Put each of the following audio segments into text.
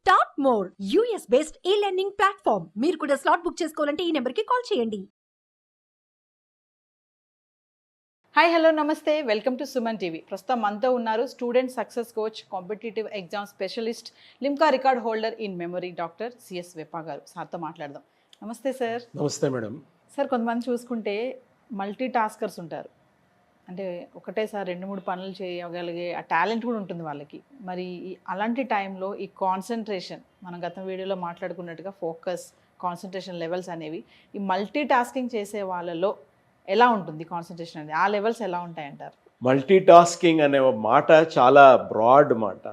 Start more US based e learning platform. మీరు కూడా slot book చేసుకోవాలంటే ఈ నెంబర్కి కాల్ చేయండి. హాయ్ హలో నమస్తే, వెల్కమ్ టు సుమన్ టీవీ. ప్రస్తుతం మనతో ఉన్నారు student success coach, competitive exam specialist, Limca record holder in memory doctor CS Veppa గారు. సార్తో మాట్లాడదాం. నమస్తే సార్. నమస్తే మేడం. సార్, కొంతమంది చూసుకుంటే మల్టీ టాస్కర్స్ ఉంటారు. అంటే ఒకటేసారి 2-3 పనులు చేయగలిగే ఆ టాలెంట్ కూడా ఉంటుంది వాళ్ళకి. మరి అలాంటి టైంలో ఈ కాన్సన్ట్రేషన్, మనం గత వీడియోలో మాట్లాడుకున్నట్టుగా ఫోకస్, కాన్సన్ట్రేషన్ లెవెల్స్ అనేవి ఈ మల్టీ టాస్కింగ్ చేసే వాళ్ళలో ఎలా ఉంటుంది కాన్సన్ట్రేషన్ అనేది? ఆ లెవెల్స్ ఎలా ఉంటాయంటారు? మల్టీ టాస్కింగ్ అనే మాట చాలా బ్రాడ్ మాట.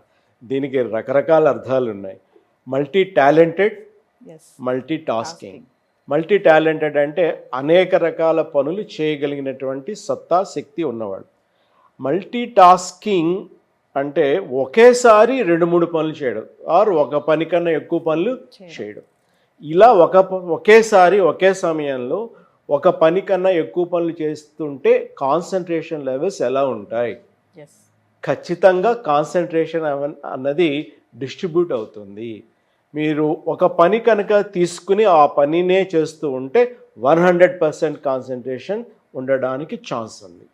దీనికి రకరకాల అర్థాలు ఉన్నాయి. Multi talented, multi tasking. Multi talented అంటే అనేక రకాల పనులు చేయగలిగినటువంటి సత్తా, శక్తి ఉన్నవాడు. మల్టీ టాస్కింగ్ అంటే ఒకేసారి 2-3 పనులు చేయడం, ఆర్ ఒక పని కన్నా ఎక్కువ పనులు చేయడం. ఇలా ఒకేసారి ఒకే సమయంలో ఒక పని కన్నా ఎక్కువ పనులు చేస్తుంటే కాన్సన్ట్రేషన్ లెవెల్స్ ఎలా ఉంటాయి? ఖచ్చితంగా కాన్సన్ట్రేషన్ అన్నది డిస్ట్రిబ్యూట్ అవుతుంది. మీరు ఒక పని కనుక తీసుకుని ఆ పనినే చేస్తూ ఉంటే 100% కాన్సన్ట్రేషన్ ఉండడానికి ఛాన్స్ ఉంది.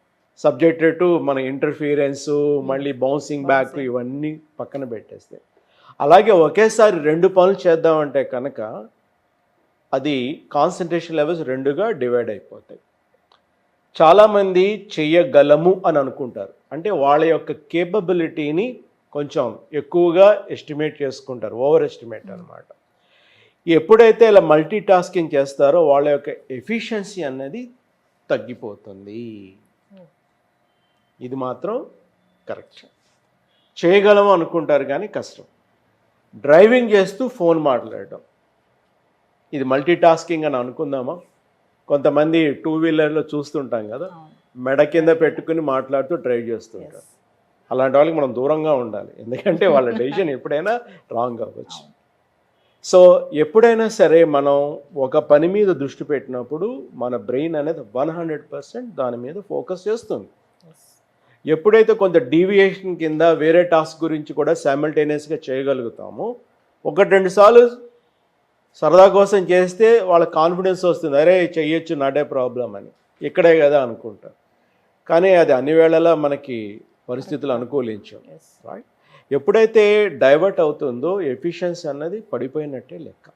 సబ్జెక్టెడ్ టు మన ఇంటర్ఫీరెన్సు, మళ్ళీ బౌన్సింగ్ బ్యాక్, ఇవన్నీ పక్కన పెట్టేస్తే. అలాగే ఒకేసారి 2 పనులు చేద్దామంటే కనుక అది కాన్సన్ట్రేషన్ లెవెల్స్ 2గా డివైడ్ అయిపోతాయి. చాలామంది చెయ్యగలము అని అనుకుంటారు. అంటే వాళ్ళ యొక్క కేపబిలిటీని కొంచెం ఎక్కువగా ఎస్టిమేట్ చేసుకుంటారు, ఓవర్ ఎస్టిమేట్ అనమాట. ఎప్పుడైతే ఇలా మల్టీ టాస్కింగ్ చేస్తారో వాళ్ళ యొక్క ఎఫిషియన్సీ అనేది తగ్గిపోతుంది. ఇది మాత్రం కరెక్ట్. చేయగలము అనుకుంటారు కానీ కష్టం. డ్రైవింగ్ చేస్తూ ఫోన్ మాట్లాడటం, ఇది మల్టీ టాస్కింగ్ అని అనుకుందామా? కొంతమంది 2 వీలర్లో చూస్తుంటాం కదా, మెడ కింద పెట్టుకుని మాట్లాడుతూ డ్రైవ్ చేస్తుంటారు. అలాంటి వాళ్ళకి మనం దూరంగా ఉండాలి, ఎందుకంటే వాళ్ళ డెసిషన్ ఎప్పుడైనా రాంగ్ అవ్వచ్చు. సో ఎప్పుడైనా సరే మనం ఒక పని మీద దృష్టి పెట్టినప్పుడు మన బ్రెయిన్ అనేది 100% దాని మీద ఫోకస్ చేస్తుంది. ఎప్పుడైతే కొంత డీవియేషన్ కింద వేరే టాస్క్ గురించి కూడా సైమల్టేనియస్గా చేయగలుగుతామో, 1-2 సార్లు సరదా కోసం చేస్తే వాళ్ళ కాన్ఫిడెన్స్ వస్తుంది, అరే చెయ్యొచ్చు, నాటే ప్రాబ్లం అని, ఇక్కడే కదా అనుకుంటారు. కానీ అది అన్ని వేళలా మనకి పరిస్థితులు అనుకూలించాం, రైట్? ఎప్పుడైతే డైవర్ట్ అవుతుందో ఎఫిషియన్సీ అన్నది పడిపోయినట్టే లెక్క.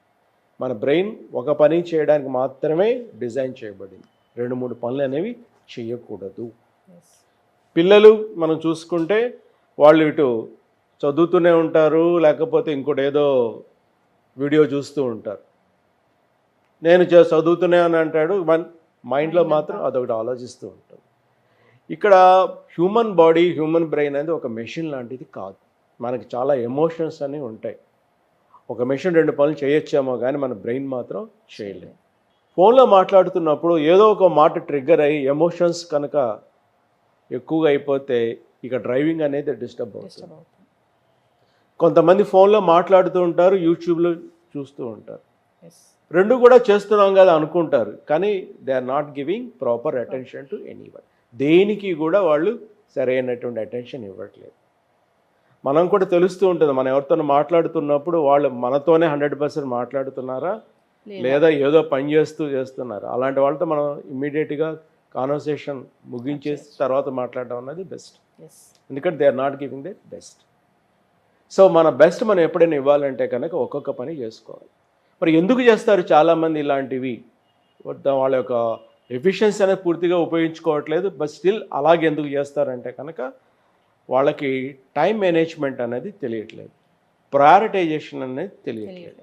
మన బ్రెయిన్ ఒక పని చేయడానికి మాత్రమే డిజైన్ చేయబడింది, 2-3 పనులు అనేవి చేయకూడదు. పిల్లలు మనం చూసుకుంటే వాళ్ళు ఇటు చదువుతూనే ఉంటారు, లేకపోతే ఇంకోటి ఏదో వీడియో చూస్తూ ఉంటారు. నేను చదువుతూనే అని అంటాడు, మైండ్లో మాత్రం అదొకటి ఆలోచిస్తూ ఉంటాడు. ఇక్కడ హ్యూమన్ బాడీ, హ్యూమన్ బ్రెయిన్ అనేది ఒక మెషిన్ లాంటిది కాదు. మనకి చాలా ఎమోషన్స్ అనేవి ఉంటాయి. ఒక మెషిన్ 2 పనులు చేయొచ్చేమో కానీ మన బ్రెయిన్ మాత్రం చేయలేదు. ఫోన్లో మాట్లాడుతున్నప్పుడు ఏదో ఒక మాట ట్రిగ్గర్ అయ్యి ఎమోషన్స్ కనుక ఎక్కువగా అయిపోతే ఇక డ్రైవింగ్ అనేది డిస్టర్బ్ అవుతుంది. కొంతమంది ఫోన్లో మాట్లాడుతూ ఉంటారు, యూట్యూబ్లో చూస్తూ ఉంటారు. 2 కూడా చేస్తున్నాం కదా అనుకుంటారు, కానీ they are not giving proper attention to anyone. దేనికి కూడా వాళ్ళు సరైనటువంటి అటెన్షన్ ఇవ్వట్లేదు. మనం కూడా తెలుస్తూ ఉంటుంది, మనం ఎవరితో మాట్లాడుతున్నప్పుడు వాళ్ళు మనతోనే 100% మాట్లాడుతున్నారా, లేదా ఏదో పని చేస్తున్నారా. అలాంటి వాళ్ళతో మనం ఇమ్మీడియట్గా కాన్వర్సేషన్ ముగించేసి తర్వాత మాట్లాడడం అన్నది బెస్ట్. ఎందుకంటే they are not giving the best. So మన బెస్ట్ మనం ఎప్పుడైనా ఇవ్వాలంటే కనుక ఒక్కొక్క పని చేసుకోవాలి. మరి ఎందుకు చేస్తారు చాలామంది ఇలాంటివి? వాళ్ళ యొక్క ఎఫిషియన్సీ అనేది పూర్తిగా ఉపయోగించుకోవట్లేదు, బట్ స్టిల్ అలాగే ఎందుకు చేస్తారంటే కనుక వాళ్ళకి టైం మేనేజ్మెంట్ అనేది తెలియట్లేదు, ప్రయారిటైజేషన్ అనేది తెలియట్లేదు.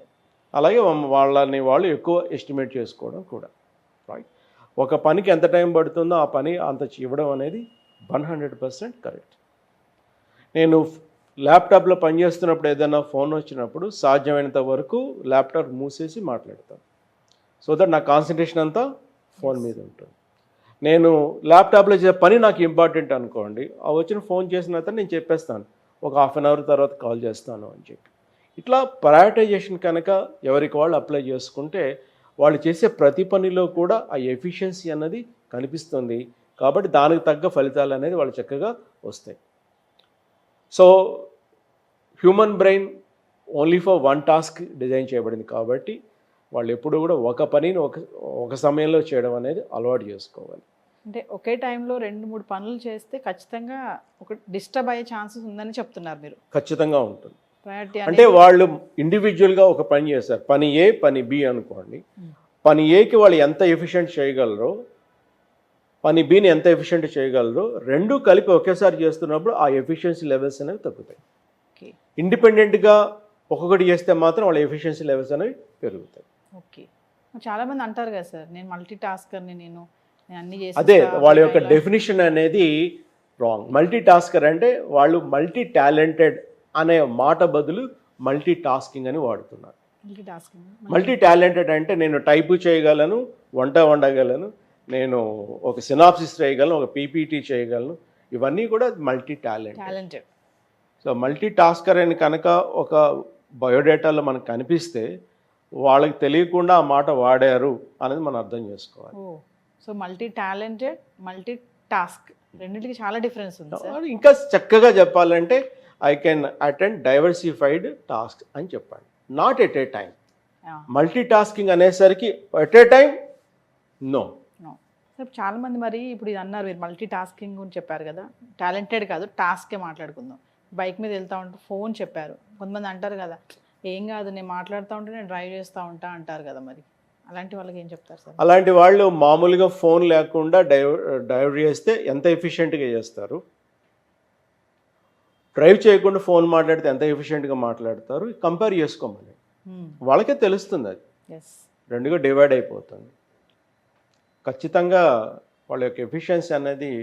అలాగే వాళ్ళని వాళ్ళు ఎక్కువ ఎస్టిమేట్ చేసుకోవడం కూడా, రైట్? ఒక పనికి ఎంత టైం పడుతుందో ఆ పని అంత ఇవ్వడం అనేది 100% కరెక్ట్. నేను ల్యాప్టాప్లో పనిచేస్తున్నప్పుడు ఏదైనా ఫోన్ వచ్చినప్పుడు సాధ్యమైనంత వరకు ల్యాప్టాప్ మూసేసి మాట్లాడతాను, సో దట్ నా కాన్సన్ట్రేషన్ అంతా ఫోన్ మీద ఉంటుంది. నేను ల్యాప్టాప్లో చేసే పని నాకు ఇంపార్టెంట్ అనుకోండి, ఆ వచ్చిన ఫోన్ చేసిన తర్వాత నేను చెప్పేస్తాను, ఒక 1/2 అవర్ తర్వాత కాల్ చేస్తాను అని చెప్పి. ఇట్లా ప్రయారిటైజేషన్ కనుక ఎవరికి వాళ్ళు అప్లై చేసుకుంటే వాళ్ళు చేసే ప్రతి పనిలో కూడా ఆ ఎఫిషియన్సీ అన్నది కనిపిస్తుంది. కాబట్టి దానికి తగ్గ ఫలితాలు అనేది వాళ్ళు చక్కగా వస్తాయి. So human brain only for one task design చేయబడింది కాబట్టి వాళ్ళు ఎప్పుడు కూడా ఒక పనిని ఒక సమయంలో చేయడం అనేది అలవాటు చేసుకోవాలి. అంటే ఒకే టైంలో 2-3 పనులు చేస్తే ఖచ్చితంగా ఒక డిస్టర్బ్ అయ్యే ఛాన్సెస్ ఉందని చెప్తున్నారు మీరు. ఖచ్చితంగా ఉంటుంది. ప్రయారిటీ అంటే వాళ్ళు ఇండివిజువల్గా ఒక పని చేస్తారు, పని ఏ పని బి అనుకోండి. పని ఏకి వాళ్ళు ఎంత ఎఫిషియెంట్ చేయగలరో, పని బిని ఎంత ఎఫిషియెంట్ చేయగలరో రెండు కలిపి ఒకేసారి చేస్తున్నప్పుడు ఆ ఎఫిషియన్సీ లెవెల్స్ అనేవి తగ్గుతాయి. ఓకే ఇండిపెండెంట్గా ఒక్కొక్కటి చేస్తే మాత్రం వాళ్ళ ఎఫిషియన్సీ లెవెల్స్ అనేవి పెరుగుతాయి. ఓకే చాలామంది అంటారు కదా సార్, నేను మల్టీ టాస్కర్ని, నేను అన్ని చేసి అదే వాళ్ళ యొక్క డెఫినిషన్ అనేది రాంగ్. మల్టీ టాస్కర్ అంటే వాళ్ళు మల్టీ టాలెంటెడ్ అనే మాట బదులు మల్టీ టాస్కింగ్ అని వాడుతున్నారు. Multi tasking. మల్టీ టాలెంటెడ్ అంటే నేను టైపు చేయగలను, వంట వండగలను, నేను ఒక సినాప్సిస్ చేయగలను, ఒక పీపీటీ చేయగలను, ఇవన్నీ కూడా multi talented. So multi tasker అని కనుక ఒక బయోడేటాలో మనకు కనిపిస్తే వాళ్ళకి తెలియకుండా ఆ మాట వాడారు అనేది మనం అర్థం చేసుకోవాలి. So multi talented, multi task రెండింటికి చాలా డిఫరెన్స్ ఉంది సార్. ఇంకా చక్కగా చెప్పాలంటే I can attend diversified task అని చెప్పండి, not at a time. Multi tasking అనేసరికి at a time no. Sir చాలామంది మరి ఇప్పుడు ఇది అన్నారు మీరు, మల్టీ టాస్కింగ్ గురించి చెప్పారు కదా, టాలెంటెడ్ కాదు టాస్కే మాట్లాడుకుందాం. బైక్ మీద వెళ్తూ ఉంటే ఫోన్ చెప్పారు, కొంతమంది అంటారు కదా ఏం కాదు నేను మాట్లాడుతూ ఉంటే నేను డ్రైవ్ చేస్తూ ఉంటా అంటారు కదా, మరి అలాంటి వాళ్ళకి ఏం చెప్తారు సార్? అలాంటి వాళ్ళు మామూలుగా ఫోన్ లేకుండా డ్రైవ్ చేస్తే ఎంత ఎఫిషియెంట్గా చేస్తారు, డ్రైవ్ చేయకుండా ఫోన్ మాట్లాడితే ఎంత ఎఫిషియెంట్గా మాట్లాడతారు, కంపేర్ చేసుకోమని వాళ్ళకే తెలుస్తుంది. అది రెండుగా డివైడ్ అయిపోతుంది. ఖచ్చితంగా వాళ్ళ యొక్క ఎఫిషియన్సీ అనేది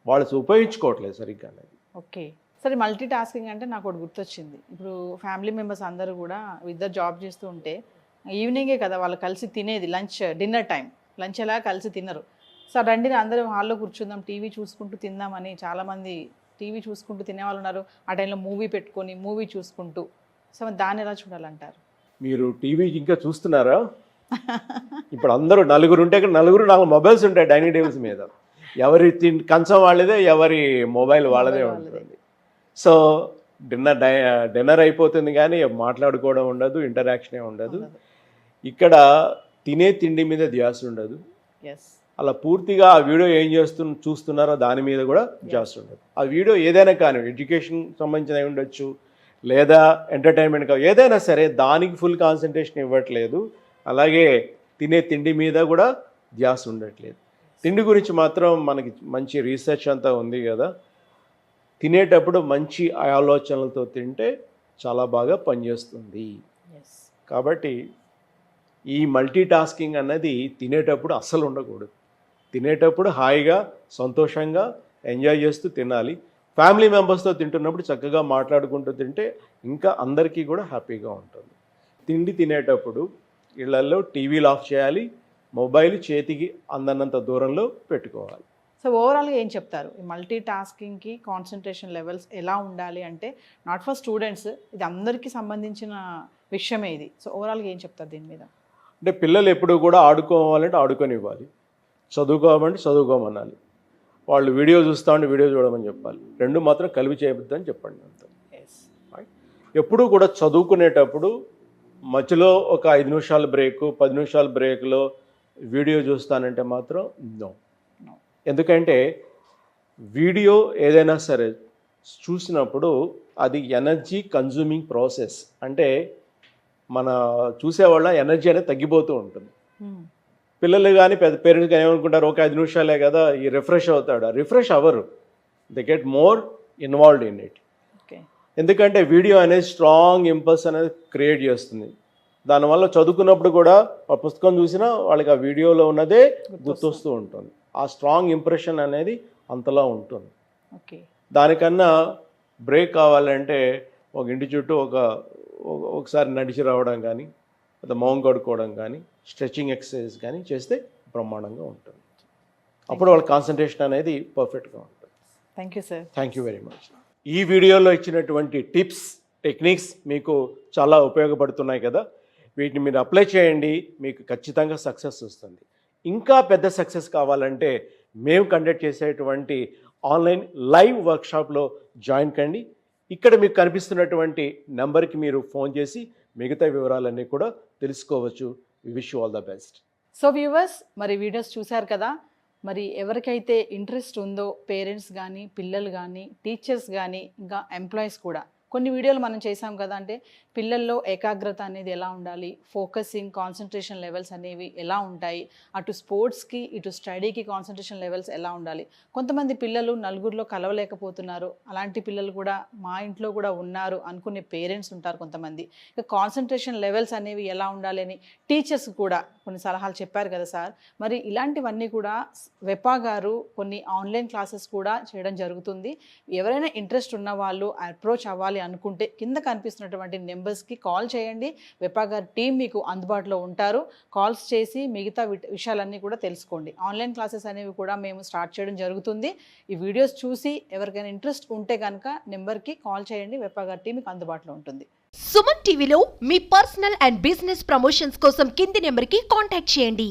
వాళ్ళు ఉపయోగించుకోవట్లేదు సరిగ్గా అనేది. ఓకే సరే, మల్టీ టాస్కింగ్ అంటే నాకు ఒకటి గుర్తొచ్చింది. ఇప్పుడు ఫ్యామిలీ మెంబర్స్ అందరూ కూడా ఇద్దరు జాబ్ చేస్తూ ఉంటే ఈవినింగే కదా వాళ్ళు కలిసి తినేది, డిన్నర్ టైం, లంచ్ ఎలా కలిసి తినరు. సో రండి అందరూ హాల్లో కూర్చుందాం, టీవీ చూసుకుంటూ తిందామని చాలామంది టీవీ చూసుకుంటూ తినేవాళ్ళు ఉన్నారు. ఆ టైంలో మూవీ పెట్టుకొని మూవీ చూసుకుంటూ. సో దాన్ని ఎలా చూడాలంటారు? మీరు టీవీ ఇంకా చూస్తున్నారా? ఇప్పుడు అందరూ నలుగురు ఉంటే నలుగురు 4 మొబైల్స్ ఉంటాయి డైనింగ్ టేబుల్స్ మీద. ఎవరి కంచం వాళ్ళదే, ఎవరి మొబైల్ వాళ్ళదే ఉంటుంది. సో డిన్నర్ అయిపోతుంది కానీ మాట్లాడుకోవడం ఉండదు, ఇంటరాక్షనే ఉండదు. ఇక్కడ తినే తిండి మీద ధ్యాస ఉండదు. అలా పూర్తిగా ఆ వీడియో ఏం చూస్తున్నారో దాని మీద కూడా ధ్యాస ఉండదు. ఆ వీడియో ఏదైనా కానీ ఎడ్యుకేషన్ సంబంధించిన ఉండొచ్చు, లేదా ఎంటర్టైన్మెంట్ ఏదైనా సరే దానికి ఫుల్ కాన్సన్ట్రేషన్ ఇవ్వట్లేదు. అలాగే తినే తిండి మీద కూడా ధ్యాస ఉండట్లేదు. తిండి గురించి మాత్రం మనకి మంచి రీసెర్చ్ అంతా ఉంది కదా. తినేటప్పుడు మంచి ఆలోచనలతో తింటే చాలా బాగా పనిచేస్తుంది. కాబట్టి ఈ మల్టీ టాస్కింగ్ అన్నది తినేటప్పుడు అస్సలు ఉండకూడదు. తినేటప్పుడు హాయిగా సంతోషంగా ఎంజాయ్ చేస్తూ తినాలి. ఫ్యామిలీ మెంబర్స్తో తింటున్నప్పుడు చక్కగా మాట్లాడుకుంటూ తింటే ఇంకా అందరికీ కూడా హ్యాపీగా ఉంటుంది. తిండి తినేటప్పుడు ఇళ్లలో టీవీలు ఆఫ్ చేయాలి, మొబైల్ చేతికి అందనంత దూరంలో పెట్టుకోవాలి. సో ఓవరాల్గా ఏం చెప్తారు ఈ మల్టీ టాస్కింగ్కి కాన్సన్ట్రేషన్ లెవెల్స్ ఎలా ఉండాలి అంటే, నాట్ ఫర్ స్టూడెంట్స్, ఇది అందరికీ సంబంధించిన విషయమే ఇది. సో ఓవరాల్గా ఏం చెప్తారు దీని మీద? అంటే పిల్లలు ఎప్పుడు కూడా ఆడుకోవాలంటే ఆడుకొనివ్వాలి, చదువుకోవాలంటే చదువుకోమనాలి. వాళ్ళు వీడియో చూస్తామంటే వీడియో చూడమని చెప్పాలి. రెండు మాత్రం కలిపి చేయొద్దని చెప్పండి అంత. ఎప్పుడూ కూడా చదువుకునేటప్పుడు మధ్యలో ఒక 5 నిమిషాల బ్రేక్, 10 నిమిషాల బ్రేక్లో వీడియో చూస్తానంటే మాత్రం నో. ఎందుకంటే వీడియో ఏదైనా సరే చూసినప్పుడు అది ఎనర్జీ కన్జ్యూమింగ్ ప్రాసెస్. అంటే మన చూసేవాళ్ళ ఎనర్జీ అనేది తగ్గిపోతూ ఉంటుంది. పిల్లలు కానీ పెద్ద పేరెంట్స్ కానీ ఏమనుకుంటారు, ఒక 5 నిమిషాలే కదా ఈ రిఫ్రెష్ అవుతాడు. రిఫ్రెష్ అవ్వరు, they get more involved in it. ఎందుకంటే వీడియో అనేది స్ట్రాంగ్ ఇంపల్స్ అనేది క్రియేట్ చేస్తుంది. దానివల్ల చదువుకున్నప్పుడు కూడా ఆ పుస్తకం చూసినా వాళ్ళకి ఆ వీడియోలో ఉన్నదే గుర్తొస్తూ ఉంటుంది. ఆ స్ట్రాంగ్ ఇంప్రెషన్ అనేది అంతలా ఉంటుంది. దానికన్నా బ్రేక్ కావాలంటే ఒక ఇంటి చుట్టూ ఒకసారి నడిచి రావడం కానీ, లేదా మౌం కడుక్కోవడం కానీ, స్ట్రెచింగ్ ఎక్సర్సైజ్ కానీ చేస్తే బ్రహ్మాండంగా ఉంటుంది. అప్పుడు వాళ్ళ కాన్సన్ట్రేషన్ అనేది పర్ఫెక్ట్గా ఉంటుంది. Thank you sir. Thank you very much. ఈ వీడియోలో ఇచ్చినటువంటి టిప్స్, టెక్నిక్స్ మీకు చాలా ఉపయోగపడుతున్నాయి కదా. వీటిని మీరు అప్లై చేయండి, మీకు ఖచ్చితంగా సక్సెస్ వస్తుంది. ఇంకా పెద్ద సక్సెస్ కావాలంటే మేము కండక్ట్ చేసేటువంటి ఆన్లైన్ లైవ్ వర్క్షాప్లో జాయిన్ కండి. ఇక్కడ మీకు కనిపిస్తున్నటువంటి నెంబర్కి మీరు ఫోన్ చేసి మిగతా వివరాలన్నీ కూడా తెలుసుకోవచ్చు. We wish you all the best. So viewers, మరి వీడియోస్ చూశారు కదా. మరి ఎవరికైతే ఇంట్రెస్ట్ ఉందో పేరెంట్స్ కానీ, పిల్లలు కానీ, టీచర్స్ కానీ, ఇంకా ఎంప్లాయీస్ కూడా కొన్ని వీడియోలు మనం చేసాం కదా. అంటే పిల్లల్లో ఏకాగ్రత అనేది ఎలా ఉండాలి, ఫోకసింగ్, కాన్సన్ట్రేషన్ లెవెల్స్ అనేవి ఎలా ఉంటాయి, అటు స్పోర్ట్స్కి ఇటు స్టడీకి కాన్సన్ట్రేషన్ లెవెల్స్ ఎలా ఉండాలి. కొంతమంది పిల్లలు నలుగురిలో కలవలేకపోతున్నారు, అలాంటి పిల్లలు కూడా మా ఇంట్లో కూడా ఉన్నారు అనుకునే పేరెంట్స్ ఉంటారు కొంతమంది. ఇక కాన్సన్ట్రేషన్ లెవెల్స్ అనేవి ఎలా ఉండాలి అని టీచర్స్ కూడా కొన్ని సలహాలు చెప్పారు కదా సార్. మరి ఇలాంటివన్నీ కూడా వెపా గారు కొన్ని ఆన్లైన్ క్లాసెస్ కూడా చేయడం జరుగుతుంది. ఎవరైనా ఇంట్రెస్ట్ ఉన్న వాళ్ళు అప్రోచ్ అవ్వాలి అనుకుంటే కింద కనిపిస్తున్నటువంటి నెంబర్స్కి కాల్ చేయండి. వెపా గారి టీం మీకు అందుబాటులో ఉంటారు. కాల్స్ చేసి మిగతా విషయాలన్నీ కూడా తెలుసుకోండి. ఆన్లైన్ క్లాసెస్ అనేవి కూడా మేము స్టార్ట్ చేయడం జరుగుతుంది. ఈ వీడియోస్ చూసి ఎవరికైనా ఇంట్రెస్ట్ ఉంటే కనుక నెంబర్కి కాల్ చేయండి. వెపా గారి టీం మీకు అందుబాటులో ఉంటుంది. సుమన్ టీవీలో మీ పర్సనల్ అండ్ బిజినెస్ ప్రమోషన్స్ కోసం కింది నెంబర్కి కాంటాక్ట్ చేయండి.